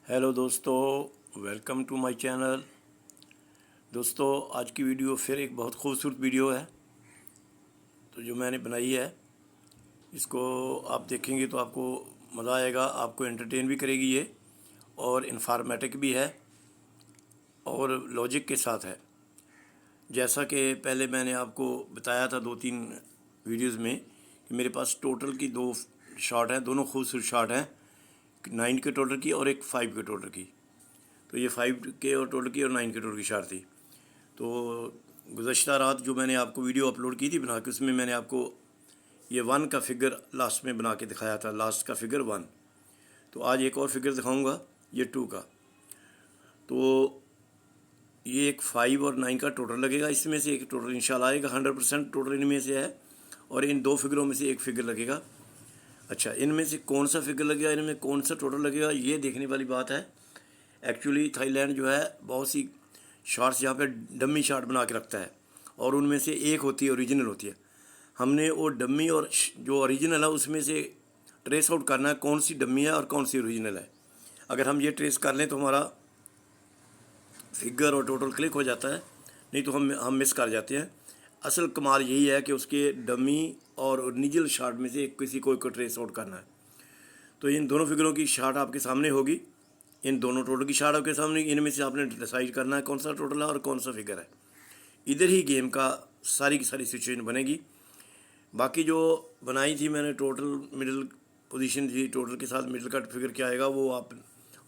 Hello दोस्तों, welcome to my channel. दोस्तों, आज की वीडियो फिर एक बहुत खूबसूरत वीडियो है तो जो मैंने बनाई है। इसको आप देखेंगे तो आपको मज़ा आएगा, आपको एंटरटेन भी करेगी ये, और इन्फॉर्मेटिव भी है और लॉजिक के साथ है। जैसा कि पहले मैंने आपको बताया था 2-3 वीडियोस में कि मेरे पास टोटल की 2 शॉट हैं, दोनों खूबसूरत शॉट हैं, 9 के टोटल की और एक 5 के टोटल की। तो ये 5 के और टोटल की और 9 के टोटल की शॉट थी। तो गुज़श्ता रात जो मैंने आपको वीडियो अपलोड की थी बना के, उसमें मैंने आपको ये 1 का फिगर लास्ट में बना के दिखाया था, लास्ट का फिगर 1। तो आज एक और फिगर दिखाऊंगा, ये 2 का। तो ये एक 5 और 9 का टोटल लगेगा, इसमें से एक टोटल इंशाल्लाह आएगा। 100% टोटल इनमें से है और इन 2 फिगरों में से एक फिगर लगेगा। अच्छा, इनमें से कौन सा फिगर लगेगा, इनमें कौन सा टोटल लगेगा, ये देखने वाली बात है। एक्चुअली थाईलैंड जो है बहुत सी शॉट्स यहाँ पे डम्मी शॉट बना के रखता है और उनमें से एक होती है ओरिजिनल होती है। हमने वो डम्मी और जो ओरिजिनल है उसमें से ट्रेस आउट करना है कौन सी डम्मी है और कौन सी ओरिजिनल है। अगर हम ये ट्रेस कर लें तो हमारा फिगर और टोटल क्लिक हो जाता है, नहीं तो हम मिस कर जाते हैं। असल कमाल यही है कि उसके डमी और ओरिजिनल शॉट में से किसी को ट्रेस आउट करना है। तो इन दोनों फिगरों की शॉट आपके सामने होगी, इन दोनों टोटल की शॉट आपके सामने, इनमें से आपने डिसाइड करना है कौन सा टोटल है और कौन सा फिगर है। इधर ही गेम का सारी की सारी सिचुएशन बनेगी। बाकी जो बनाई थी मैंने टोटल मिडिल पोजीशन थी, टोटल के साथ मिडिल का फिगर क्या आएगा वो आप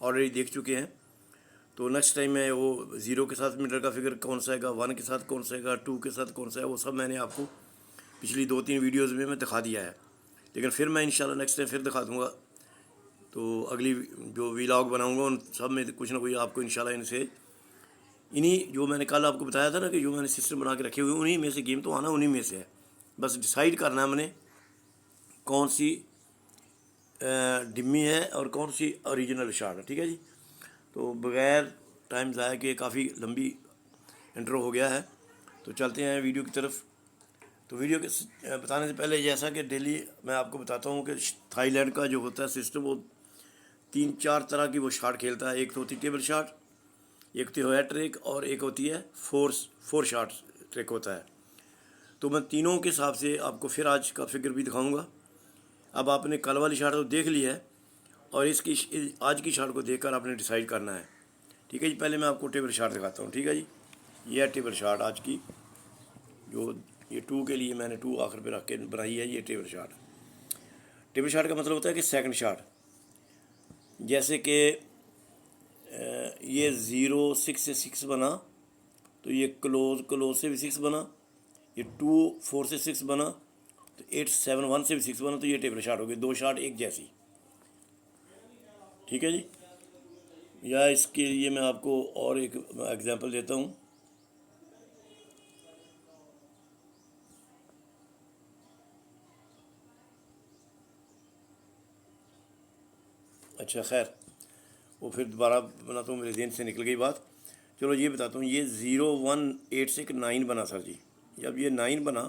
ऑलरेडी देख चुके हैं। तो नेक्स्ट टाइम मैं वो 0 के साथ मिडिल का फिगर कौन सा आएगा, 1 के साथ कौन सा आएगा, 2 के साथ कौन सा है, वो सब मैंने आपको पिछली 2-3 वीडियोज़ में मैं दिखा दिया है। लेकिन फिर मैं इंशाल्लाह नेक्स्ट टाइम फिर दिखा दूँगा। तो अगली जो व्लॉग बनाऊँगा उन सब में कुछ ना कुछ आपको इंशाल्लाह इनसे, इन्हीं जो मैंने कल आपको बताया था ना कि जो मैंने सिस्टम बना के रखे हुए उन्हीं में से गेम तो आना उन्हीं में से है। बस डिसाइड करना है मैंने कौन सी डिम्मी है और कौन सी ओरिजिनल शॉट है। ठीक है जी। तो बग़ैर टाइम ज़ाया के काफ़ी लंबी इंट्रो हो गया है, तो चलते हैं वीडियो की तरफ। तो वीडियो के बताने से पहले जैसा कि डेली मैं आपको बताता हूँ कि थाईलैंड का जो होता है सिस्टम, वो 3-4 तरह की वो शॉट खेलता है। एक तो होती है टेबल शॉट, एक तो है ट्रिक, और एक होती है फोर शॉट ट्रिक होता है। तो मैं तीनों के हिसाब से आपको फिर आज का फिगर भी दिखाऊंगा। अब आपने कल वाली शॉट तो देख ली है और इसकी आज की शॉट को देखकर आपने डिसाइड करना है। ठीक है जी। पहले मैं आपको टेबल शॉट दिखाता हूँ। ठीक है जी। ये है टेबल शॉट आज की, जो ये 2 के लिए मैंने 2 आखिर पे रख के बनाई है। ये टेबल शॉट, टेबल शॉट का मतलब होता है कि सेकंड शॉट। जैसे कि ये 0-6 से 6 बना, तो ये क्लोज से भी 6 बना। ये 2-4 से 6 बना, तो 8-7-1 से भी 6 बना। तो ये टेबल शॉट हो गई, 2 शॉट एक जैसी। ठीक है जी। या इसके लिए मैं आपको और एक एग्जांपल देता हूँ। अच्छा खैर, वो फिर दोबारा बनाता हूँ, मेरे जहन से निकल गई बात। चलो ये बताता हूँ। ये 0-1-8 से एक 9 बना सर जी। जब ये 9 बना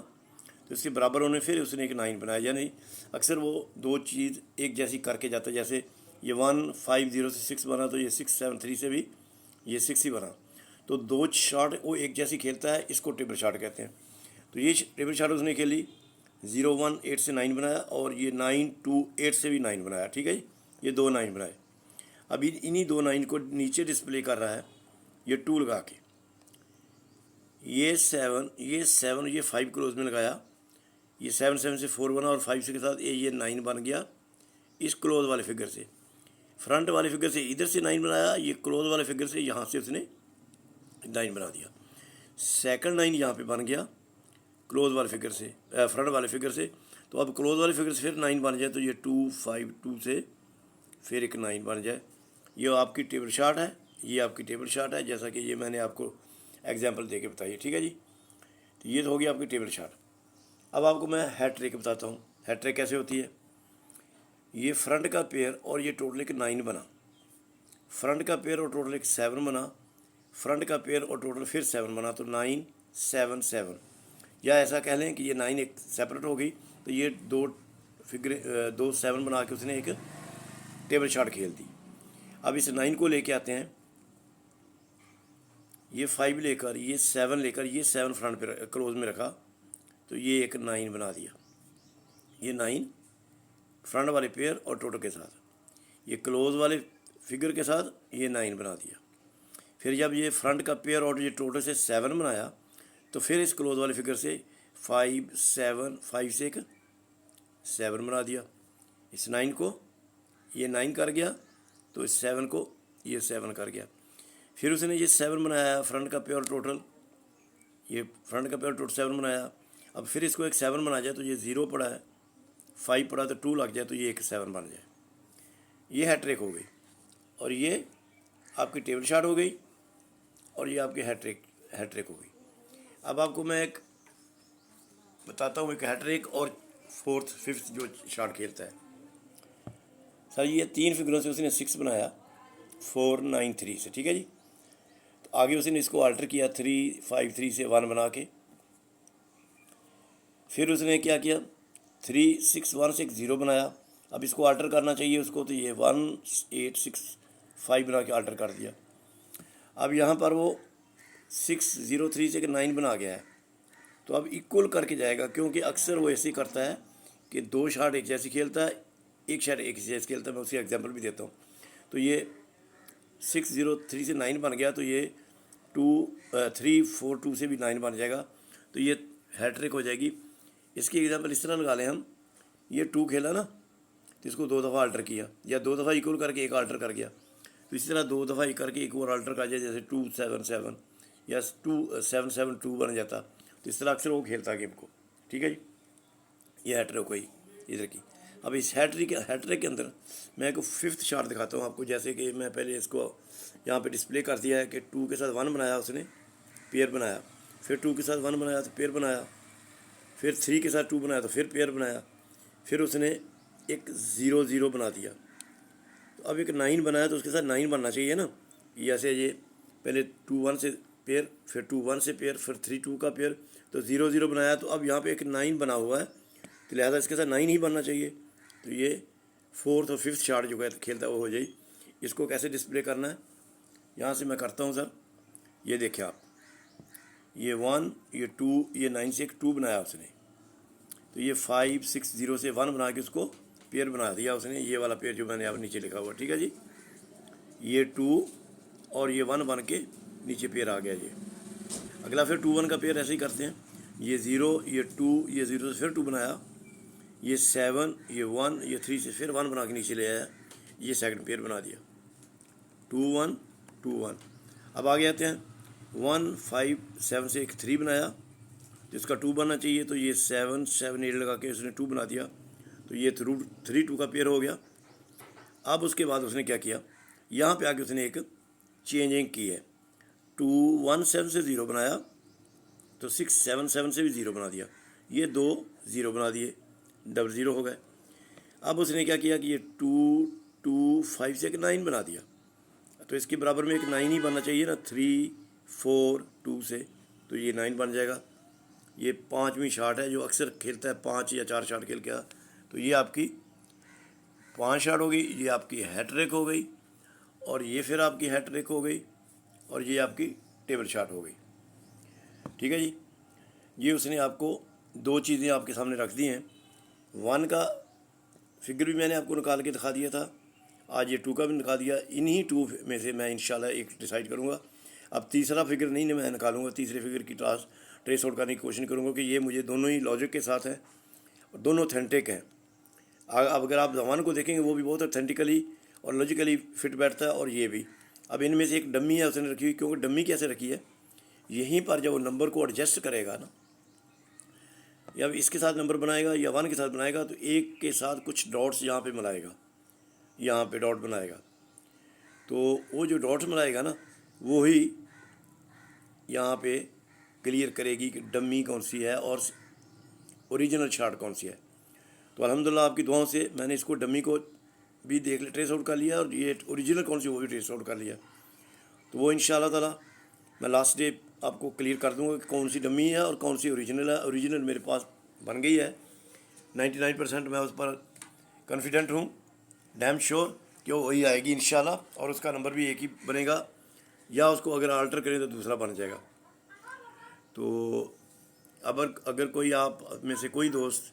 तो इसके बराबर होने फिर उसने एक 9 बनाया, या नहीं। अक्सर वो दो चीज़ एक जैसी करके जाता है। जैसे ये 1-5-0 से 6 बना, तो ये 6-7-3 से भी ये 6 ही बना। तो दो शॉट वो एक जैसी खेलता है, इसको टेबल शॉट कहते हैं। तो ये टेबल शॉट उसने खेली, 0-1-8 से 9 बनाया, और ये 9-2-8 से भी 9 बनाया। ठीक है जी। ये 2 9 बनाए। अभी इन्हीं 2 9 को नीचे डिस्प्ले कर रहा है ये 2 लगा के। ये 5 क्लोज में लगाया। ये 7-7 से 4 बना, और 5 के साथ ये 9 बन गया इस क्लोज वाले फिगर से। फ्रंट वाले फिगर से इधर से 9 बनाया, ये क्लोज वाले फिगर से यहाँ से उसने 9 बना दिया। सेकंड 9 यहाँ पे बन गया क्लोज वाले फिगर से, फ्रंट वाले फिगर से। तो अब क्लोज वाले फिगर से फिर 9 बन जाए, तो ये 2-5-2 से फिर एक 9 बन जाए। ये आपकी टेबल शॉट है, ये आपकी टेबल शॉट है, जैसा कि ये मैंने आपको एग्जांपल दे के बताई। ठीक है जी। तो ये तो हो गई आपकी टेबल शॉट। अब आपको मैं हेड ट्रिक बताता हूँ। हेड ट्रिक कैसे होती है। ये फ्रंट का पेयर और ये टोटल एक 9 बना, फ्रंट का पेयर और टोटल एक 7 बना, फ्रंट का पेयर और टोटल फिर 7 बना, तो 9-7-7। या ऐसा कह लें कि ये 9 एक सेपरेट हो गई, तो ये दो 7 बना के उसने एक टेबल शॉट खेल दी। अब इस 9 को लेके आते हैं, ये 5 लेकर, ये 7 लेकर, ये 7 फ्रंट पे क्लोज में रखा, तो ये एक 9 बना दिया। ये 9 फ्रंट वाले पेयर और टोटल के साथ, ये क्लोज वाले फिगर के साथ ये 9 बना दिया। फिर जब ये फ्रंट का पेयर और ये टोटल से 7 बनाया, तो फिर इस क्लोज वाले फिगर से 5 7 5 से एक 7 बना दिया। इस 9 को ये 9 कर गया, तो इस 7 को ये 7 कर गया। फिर उसने ये 7 बनाया फ्रंट का पेयर टोटल, ये फ्रंट का पेयर टोटल 7 बनाया। अब फिर इसको एक 7 बना जाए तो ये 0 पड़ा है, 5 पड़ा तो 2 लग जाए तो ये एक 7 बन जाए। ये हैट्रिक हो गई, और ये आपकी टेबल शॉट हो गई, और ये आपकी हैट्रिक हो गई। अब आपको मैं एक बताता हूँ, एक हैट्रिक और 4th 5th जो शॉट खेलता है। सर ये 3 फिगरों से उसने 6 बनाया 4 9 3 से, ठीक है जी। तो आगे उसने इसको अल्टर किया 3 5 3 से 1 बना के। फिर उसने क्या किया, 3 6 1 से एक 0 बनाया। अब इसको अल्टर करना चाहिए उसको, तो ये 1 8 6 5 बना के अल्टर कर दिया। अब यहाँ पर वो 6 0 3 से 9 बना गया है, तो अब इक्वल करके जाएगा, क्योंकि अक्सर वो ऐसे ही करता है कि 2 शॉट एक जैसे खेलता है, एक शॉट एक जैसे खेलता है। मैं उसकी एग्जांपल भी देता हूँ। तो ये 6 0 3 से 9 बन गया, तो ये 2 3 4 2 से भी 9 बन जाएगा, तो ये हैट्रिक हो जाएगी। इसकी एग्जांपल इस तरह लगा लें हम, ये 2 खेला ना, तो इसको 2 दफ़ा अल्टर किया, या 2 दफ़ा इक्वल करके एक अल्टर कर गया, तो इसी तरह 2 दफ़ा करके एक और अल्टर कर जाए, जैसे 2 7 7 या 2 7 7 2 बन जाता। तो इस तरह अक्सर वो खेलता गेम को, ठीक है जी। ये हैट्रिक कोई इधर की। अब इस हैट्रिक के अंदर मैं एक 5th शॉट दिखाता हूँ आपको। जैसे कि मैं पहले इसको यहाँ पे डिस्प्ले कर दिया है कि 2 के साथ 1 बनाया उसने, पेयर बनाया, फिर 2 के साथ 1 बनाया तो पेयर बनाया, फिर 3 के साथ 2 बनाया तो फिर पेयर बनाया, फिर उसने एक 0 0 बना दिया। तो अब एक 9 बनाया, तो उसके साथ 9 बनना चाहिए ना। जैसे ये पहले 2 1 से पेयर, फिर 2 1 से पेयर, फिर 3 2 का पेयर, तो 0 0 बनाया। तो अब यहाँ पे एक 9 बना हुआ है, तो लिहाजा इसके साथ 9 ही बनना चाहिए। तो ये 4th और 5th शॉट जो है खेलता है वो हो जाए। इसको कैसे डिस्प्ले करना है, यहाँ से मैं करता हूँ सर। ये देखिए आप, ये 1 ये 2, ये 9 से एक 2 बनाया उसने, तो ये 5 6 0 से 1 बना के उसको पेयर बना दिया उसने। ये वाला पेयर जो मैंने आप नीचे लिखा हुआ, ठीक है जी। ये 2 और ये 1 बन के नीचे पेयर आ गया ये। अगला फिर 2 1 का पेयर ऐसे ही करते हैं, ये 0 ये 2 ये 0 से फिर 2 बनाया, ये 7 ये 1 ये 3 से फिर 1 बना के नीचे ले आया, ये सेकंड पेयर बना दिया 2 1 2 1। अब आगे आते हैं 1 5 7 से एक 3 बनाया, जिसका 2 बनना चाहिए, तो ये 7 7 8 लगा के उसने 2 बना दिया, तो ये 3 2 का पेयर हो गया। अब उसके बाद उसने क्या किया, यहाँ पे आके उसने एक चेंजिंग की है, 2 1 7 से 0 बनाया, तो 6 7 7 से भी 0 बना दिया, ये 2 0 बना दिए, डबल 0 हो गए। अब उसने क्या किया कि ये 2 2 5 से एक 9 बना दिया, तो इसके बराबर में एक 9 ही बनना चाहिए ना, 3 4 2 से, तो ये 9 बन जाएगा। ये 5वीं शॉट है जो अक्सर खेलता है, 5 या 4 शॉट खेल के। तो ये आपकी 5 शॉट हो गई, ये आपकी हैट्रिक हो गई, और ये फिर आपकी हैट्रिक हो गई, और ये आपकी टेबल शॉट हो गई, ठीक है जी। ये उसने आपको 2 चीज़ें आपके सामने रख दी हैं। 1 का फिगर भी मैंने आपको निकाल के दिखा दिया था, आज ये 2 का भी निकाल दिया। इन्हीं 2 में से मैं इंशाल्लाह एक डिसाइड करूँगा। अब तीसरा फिगर नहीं मैं निकालूंगा, तीसरे फिगर की ट्रेस आउट करने की कोशिश करूँगा कि ये मुझे दोनों ही लॉजिक के साथ हैं और दोनों ऑथेंटिक हैं। अब अगर आप ज़मान को देखेंगे वो भी बहुत ऑथेंटिकली और लॉजिकली फिट बैठता है, और ये भी। अब इनमें से एक डम्मी है उसने रखी हुई, क्योंकि डम्मी कैसे रखी है, यहीं पर जब वो नंबर को एडजस्ट करेगा ना, या इसके साथ नंबर बनाएगा या 1 के साथ बनाएगा, तो एक के साथ कुछ डॉट्स यहाँ पे मिलाएगा, यहाँ पे डॉट बनाएगा, तो वो जो डॉट्स बनाएगा ना वो ही यहाँ पे क्लियर करेगी कि डम्मी कौन सी है और ओरिजिनल शॉट कौन सी है। तो अल्हम्दुलिल्लाह आपकी दुआओं से मैंने इसको डम्मी को भी ट्रेस आउट कर लिया, और ये ओरिजिनल कौन सी वो भी ट्रेस आउट कर लिया। तो वो इंशाअल्लाह ताला मैं लास्ट डे आपको क्लियर कर दूंगा कि कौन सी डम्मी है और कौन सी ओरिजिनल है। ओरिजिनल मेरे पास बन गई है, 99% मैं उस पर कॉन्फिडेंट हूँ, डैम श्योर कि वो वही आएगी इंशाल्लाह, और उसका नंबर भी एक ही बनेगा, या उसको अगर अल्टर करें तो दूसरा बन जाएगा। तो अगर कोई आप में से कोई दोस्त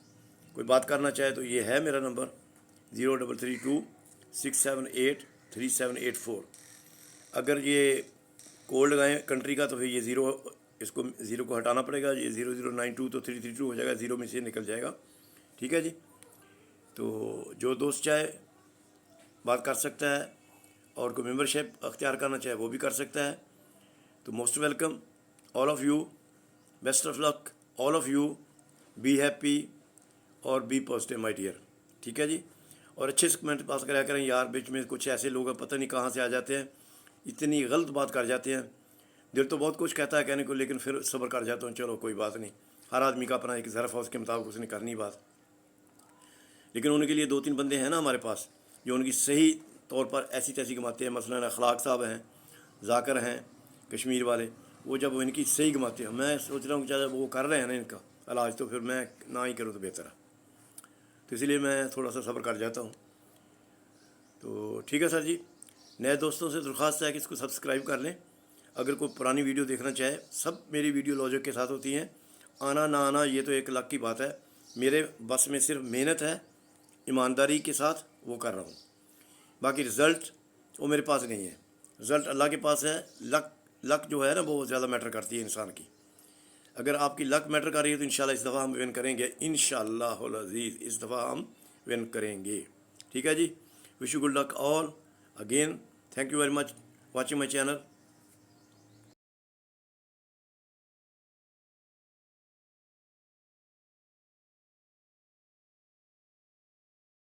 कोई बात करना चाहे तो ये है मेरा नंबर 0332678378 अगर ये कोड लगाएं कंट्री का तो फिर ये ज़ीरो को हटाना पड़ेगा, ये 0092 तो 332 हो जाएगा, ज़ीरो में से निकल जाएगा। ठीक है जी। तो जो दोस्त चाहे बात कर सकता है, और कोई मेंबरशिप अख्तियार करना चाहे वो भी कर सकता है। तो most welcome all of you, best of luck all of you, be happy और बी पॉजिटिव माय डियर। ठीक है जी। और अच्छे से कमेंट पास कराया करें यार, बीच में कुछ ऐसे लोग हैं पता नहीं कहाँ से आ जाते हैं, इतनी गलत बात कर जाते हैं। दिल तो बहुत कुछ कहता है कहने को, लेकिन फिर सब्र कर जाता हूँ, चलो कोई बात नहीं, हर आदमी का अपना एक ज़रफ़ है, उसके मुताबिक उसने करनी बात। लेकिन उनके लिए 2-3 बंदे हैं ना हमारे पास जो उनकी सही तौर पर ऐसी तैसी घुमाते हैं। मसलन अखलाक साहब हैं, जाकर हैं कश्मीर वाले, वो जब इनकी सही घुमाते हैं, मैं सोच रहा हूँ कि चाहे वो कर रहे हैं ना इनका इलाज, तो फिर मैं ना ही करूँ तो बेहतर है। तो इसलिए मैं थोड़ा सा सब्र कर जाता हूँ। तो ठीक है सर जी। नए दोस्तों से दरख्वास्त है कि इसको सब्सक्राइब कर लें। अगर कोई पुरानी वीडियो देखना चाहे, सब मेरी वीडियो लॉजिक के साथ होती हैं, आना ना आना ये तो एक लाख की बात है। मेरे बस में सिर्फ मेहनत है, ईमानदारी के साथ वो कर रहा हूँ। बाकी रिज़ल्ट वो मेरे पास नहीं है, रिज़ल्ट अल्लाह के पास है। लक जो है ना वो ज़्यादा मैटर करती है इंसान की। अगर आपकी लक मैटर कर रही है तो इंशाल्लाह इस दफ़ा हम विन करेंगे, इंशाल्लाहुल अज़ीज़ इस दफ़ा हम विन करेंगे। ठीक है जी। Wish you good luck all again, thank you very much watching my channel.